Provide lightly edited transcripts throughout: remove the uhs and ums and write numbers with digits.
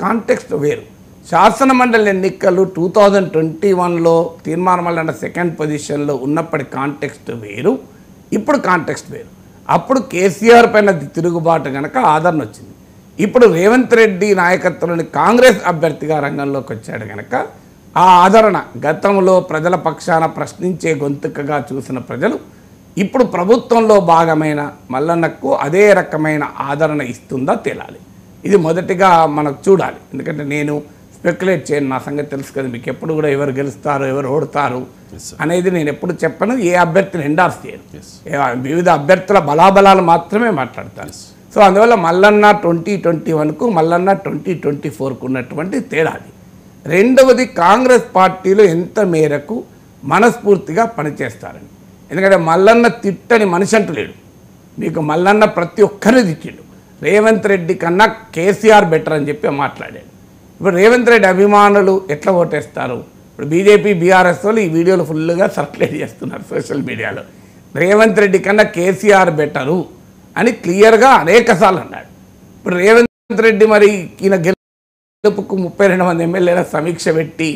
Context వేరు. శాసనమండలి ఎన్నికలు 2021లో తీర్మానం వల్ల సెకండ్ పొజిషన్లో ఉన్నప్పటి కాంటెక్స్ట్ వేరు, ఇప్పుడు కాంటెక్స్ట్ వేరు. అప్పుడు కేసీఆర్ పైన తిరుగుబాటు కనుక ఆదరణ వచ్చింది. ఇప్పుడు రేవంత్ రెడ్డి నాయకత్వంలోని కాంగ్రెస్ అభ్యర్థిగా రంగంలోకి వచ్చాడు కనుక ఆ ఆదరణ గతంలో ప్రజల పక్షాన ప్రశ్నించే గొంతుకగా చూసిన ప్రజలు ఇప్పుడు ప్రభుత్వంలో భాగమైన మల్లన్నకు అదే రకమైన ఆదరణ ఇస్తుందా తేలాలి. ఇది మొదటిగా మనకు చూడాలి. ఎందుకంటే నేను స్పెక్యులేట్ చేయను, నా సంగతి తెలుసు కదా మీకు. ఎప్పుడు కూడా ఎవరు గెలుస్తారు ఎవరు ఓడతారు అనేది నేను ఎప్పుడు చెప్పను. ఏ అభ్యర్థిని ఎండార్స్ చేయను, వివిధ అభ్యర్థుల బలాబలాలు మాత్రమే మాట్లాడతాను. సో అందువల్ల మల్లన్న 2021కు మల్లన్న 2024కు ఉన్నటువంటి తేడాది. రెండవది కాంగ్రెస్ పార్టీలో ఎంత మేరకు మనస్ఫూర్తిగా పనిచేస్తారని. ఎందుకంటే మల్లన్న తిట్టని మనిషి అంటూ లేడు. మీకు మల్లన్న ప్రతి ఒక్కరిని తిట్టిండు. రేవంత్ రెడ్డి కన్నా కేసీఆర్ బెటర్ అని చెప్పి మాట్లాడాడు. ఇప్పుడు రేవంత్ రెడ్డి అభిమానులు ఎట్లా ఓటేస్తారు? ఇప్పుడు బీజేపీ బీఆర్ఎస్ వాళ్ళు ఈ వీడియోలు ఫుల్గా సర్క్యులేట్ చేస్తున్నారు సోషల్ మీడియాలో. రేవంత్ రెడ్డి కన్నా కేసీఆర్ బెటరు అని క్లియర్గా అనేకసార్లు అన్నాడు. ఇప్పుడు రేవంత్ రెడ్డి మరి ఈయన గెలుపుకు 32 మంది ఎమ్మెల్యేల సమీక్ష పెట్టి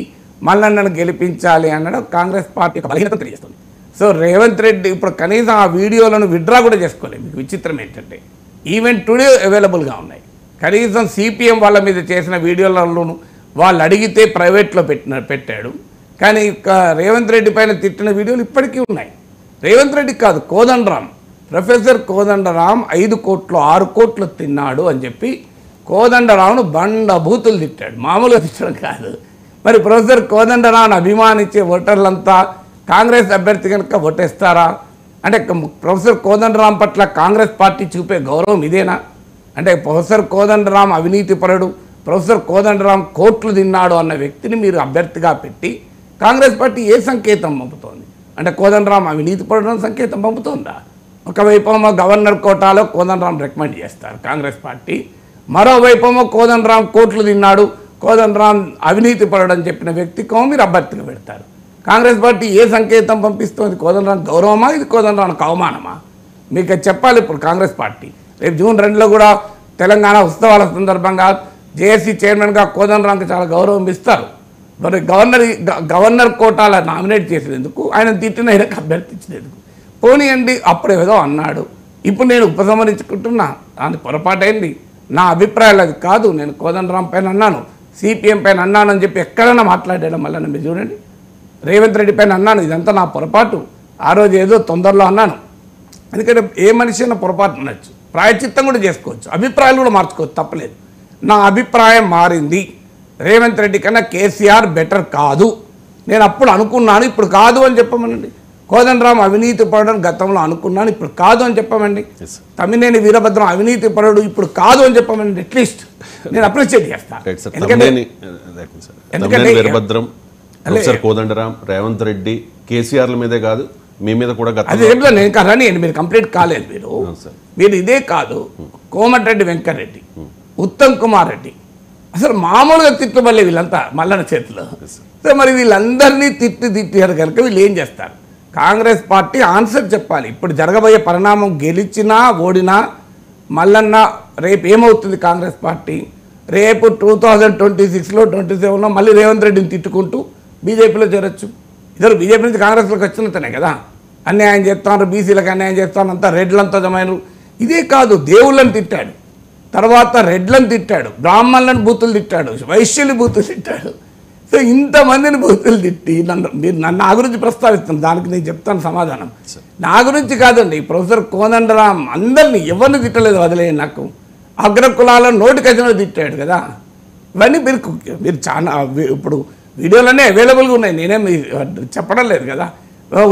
మల్లన్నను గెలిపించాలి అనడం కాంగ్రెస్ పార్టీ యొక్క బలహీనత తెలియజేస్తుంది. సో రేవంత్ రెడ్డి ఇప్పుడు కనీసం ఆ వీడియోలను విత్డ్రా కూడా చేసుకోలేదు. మీకు విచిత్రం ఏంటంటే ఈవెన్ టుడే అవైలబుల్గా ఉన్నాయి. కనీసం సిపిఎం వాళ్ళ మీద చేసిన వీడియోలలోనూ వాళ్ళు అడిగితే ప్రైవేట్లో పెట్టాడు. కానీ రేవంత్ రెడ్డి పైన తిట్టిన వీడియోలు ఇప్పటికీ ఉన్నాయి. రేవంత్ రెడ్డి కాదు, కోదండరామ్, ప్రొఫెసర్ కోదండరామ్ 5 కోట్లు 6 కోట్లు తిన్నాడు అని చెప్పి కోదండరామ్ను బండబూతులు తిట్టాడు. మామూలుగా తిట్టడం కాదు. మరి ప్రొఫెసర్ కోదండరామ్ను అభిమానించే ఓటర్లంతా కాంగ్రెస్ అభ్యర్థి కనుక ఓటేస్తారా? అంటే ప్రొఫెసర్ కోదండరామ్ పట్ల కాంగ్రెస్ పార్టీ చూపే గౌరవం ఇదేనా? అంటే ప్రొఫెసర్ కోదండరామ్ అవినీతిపరుడు, ప్రొఫెసర్ కోదండరామ్ కోట్లు తిన్నాడు అన్న వ్యక్తిని మీరు అభ్యర్థిగా పెట్టి కాంగ్రెస్ పార్టీ ఏ సంకేతం పంపుతోంది? అంటే కోదండరామ్ అవినీతిపరుడు అని సంకేతం పంపుతోందా? ఒకవైపేమో గవర్నర్ కోటాలో కోదండరామ్ రికమెండ్ చేస్తారు కాంగ్రెస్ పార్టీ, మరోవైపేమో కోదండరామ్ కోట్లు తిన్నాడు, కోదండరామ్ అవినీతిపరుడు అని చెప్పిన వ్యక్తికో మీరు అభ్యర్థిగా పెడతారు. కాంగ్రెస్ పార్టీ ఏ సంకేతం పంపిస్తోంది? కోదండరామ్ గౌరవమా, ఇది కోదండరామ్కి అవమానమా? మీకు చెప్పాలి. ఇప్పుడు కాంగ్రెస్ పార్టీ రేపు June 2లో కూడా తెలంగాణ ఉత్సవాల సందర్భంగా జేఏసీ చైర్మన్గా కోదండరామ్కి చాలా గౌరవం ఇస్తారు. మరి గవర్నర్ కోటాల నామినేట్ చేసేందుకు ఆయన తిట్టిన ఆయనకు అభ్యర్థించినందుకు పోనీయండి. అప్పుడు ఏదో అన్నాడు, ఇప్పుడు నేను ఉపసంహరించుకుంటున్నా, దాని పొరపాటైంది. నా అభిప్రాయాలు అది కాదు. నేను కోదండరామ్ పైన అన్నాను, సిపిఎం పైన అన్నాను అని చెప్పి ఎక్కడైనా మాట్లాడాడు. మళ్ళీ మీరు చూడండి, రేవంత్ రెడ్డి పైన అన్నాను, ఇదంతా నా పొరపాటు, ఆ రోజు ఏదో తొందరలో అన్నాను. ఎందుకంటే ఏ మనిషి అయినా పొరపాటు అనొచ్చు, ప్రాయచిత్తం కూడా చేసుకోవచ్చు, అభిప్రాయాలు కూడా మార్చుకోవచ్చు, తప్పలేదు. నా అభిప్రాయం మారింది. రేవంత్ రెడ్డి కన్నా కేసీఆర్ బెటర్ కాదు, నేను అప్పుడు అనుకున్నాను, ఇప్పుడు కాదు అని చెప్పమనండి. కోదండరామ్ అవినీతి పరుడు గతంలో అనుకున్నాను, ఇప్పుడు కాదు అని చెప్పమండి. తమ్మినేని వీరభద్రం అవినీతి పరుడు, ఇప్పుడు కాదు అని చెప్పమండి. అట్లీస్ట్ నేను అప్రిషియేట్ చేస్తాను. ఎందుకంటే వీరభద్రం, ప్రొఫెసర్ కోదండరామ్, రేవంత్ రెడ్డి కేసీఆర్ల మీదే కాదు మీ మీద కూడా అదే నేను కదా మీరు కంప్లీట్ కాలేదు. మీరు ఇదే కాదు, కోమటిరెడ్డి వెంకటరెడ్డి, ఉత్తమ్ కుమార్ రెడ్డి, అసలు మామూలుగా తిట్లు మళ్ళీ వీళ్ళంతా మల్లన్న చేతిలో. సో మరి వీళ్ళందరినీ తిట్టారు కనుక వీళ్ళు ఏం చేస్తారు? కాంగ్రెస్ పార్టీ ఆన్సర్ చెప్పాలి. ఇప్పుడు జరగబోయే పరిణామం గెలిచినా ఓడినా మల్లన్న రేపు ఏమవుతుంది? కాంగ్రెస్ పార్టీ రేపు 2026లో 27లో మళ్ళీ రేవంత్ రెడ్డిని తిట్టుకుంటూ బీజేపీలో చేరొచ్చు. ఇద్దరు బీజేపీ నుంచి కాంగ్రెస్లోకి వచ్చినతనే కదా, అన్యాయం చేస్తాను, బీసీలకు అన్యాయం చేస్తాను, అంతా రెడ్లంతా జమైనరు. ఇదే కాదు, దేవుళ్ళని తిట్టాడు, తర్వాత రెడ్లను తిట్టాడు, బ్రాహ్మణులను బూతులు తిట్టాడు, వైశ్యులు బూతులు తిట్టాడు. సో ఇంతమందిని బూతులు తిట్టి మీరు నా గురించి ప్రస్తావిస్తున్నారు, దానికి నేను చెప్తాను సమాధానం. నా గురించి కాదండి, ప్రొఫెసర్ కోదండరామ్ అందరినీ ఎవరిని తిట్టలేదు, వదిలేదు. నాకు అగ్రకులాలను నోటికజన తిట్టాడు కదా. ఇవన్నీ మీరు చాలా ఇప్పుడు వీడియోలన్నీ అవైలబుల్గా ఉన్నాయి, నేనేం చెప్పడం లేదు కదా.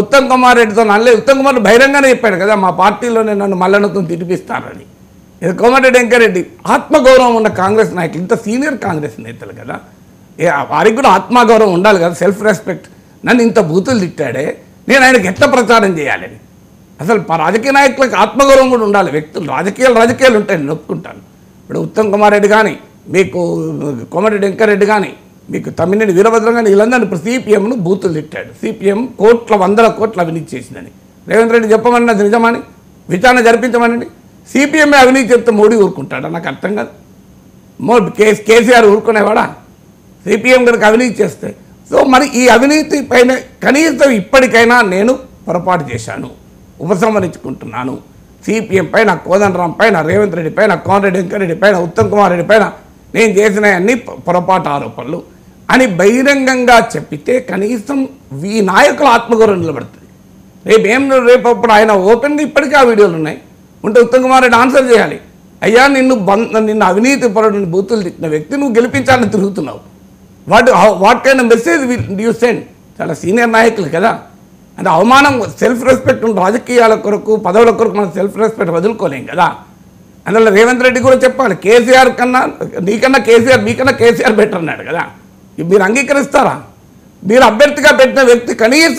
ఉత్తమ్ కుమార్ రెడ్డితో అనలేదు, ఉత్తమ్ కుమార్ బహిరంగానే చెప్పాడు కదా, మా పార్టీలోనే నన్ను మల్లన్నతో తినిపిస్తారని. కోమటిరెడ్డి వెంకటరెడ్డి ఆత్మగౌరవం ఉన్న కాంగ్రెస్ నాయకులు, ఇంత సీనియర్ కాంగ్రెస్ నేతలు కదా, వారికి కూడా ఆత్మగౌరవం ఉండాలి కదా, సెల్ఫ్ రెస్పెక్ట్. నన్ను ఇంత బూతులు తిట్టాడే, నేను ఆయనకి ఎట్లా ప్రచారం చేయాలని? అసలు రాజకీయ నాయకులకు ఆత్మగౌరవం కూడా ఉండాలి. వ్యక్తులు రాజకీయాలు ఉంటాయి, నేను ఒప్పుకుంటాను. ఇప్పుడు ఉత్తమ్ కుమార్ రెడ్డి కానీ, మీకు కోమటిరెడ్డి వెంకటరెడ్డి కానీ, మీకు తమ్మినేని వీరభద్రం కానీ, వీళ్ళందరినీ ఇప్పుడు సిపిఎంను బూతులు తిట్టాడు. సిపిఎం వందల కోట్ల అవినీతి చేసిందని రేవంత్ రెడ్డి చెప్పమని, అది నిజమని విచారణ జరిపించమనండి. సిపిఎంఏ అవినీతి చెప్తే మోడీ ఊరుకుంటాడా? నాకు అర్థం కాదు. కేసీఆర్ ఊరుకునేవాడా? సిపిఎం కనుక అవినీతి చేస్తే. సో మరి ఈ అవినీతి పైన కనీసం ఇప్పటికైనా నేను పొరపాటు చేశాను, ఉపసంహరించుకుంటున్నాను. సిపిఎం పైన, కోదండరాం పైన, రేవంత్ రెడ్డి పైన, కోమటిరెడ్డి వెంకటరెడ్డి పైన, ఉత్తమ్ కుమార్ రెడ్డి పైన నేను చేసిన అన్ని పొరపాటు ఆరోపణలు అని బహిరంగంగా చెప్పితే కనీసం ఈ నాయకుల ఆత్మగౌరవం నిలబడుతుంది. రేపు అప్పుడు ఆయన ఓపెన్గా ఇప్పటికీ ఆ వీడియోలు ఉన్నాయి ఉంటే ఉత్తమ్ కుమార్ రెడ్డి ఆన్సర్ చేయాలి. అయ్యా నిన్ను అవినీతి పరుడిని బూతులు తిట్టిన వ్యక్తి నువ్వు గెలిపించాలని తిరుగుతున్నావు. What kind of message you send? చాలా సీనియర్ నాయకులు కదా, అంటే అవమానం. సెల్ఫ్ రెస్పెక్ట్ ఉన్న రాజకీయాల కొరకు, పదవుల కొరకు మనం సెల్ఫ్ రెస్పెక్ట్ వదులుకోలేం కదా. అందువల్ల రేవంత్ రెడ్డి కూడా చెప్పాలి, కేసీఆర్ కన్నా మీకన్నా కేసీఆర్ బెటర్ అన్నాడు కదా. మీరు అంగీకరిస్తారా? మీరు అభ్యర్థిగా పెట్టిన వ్యక్తి కనీసం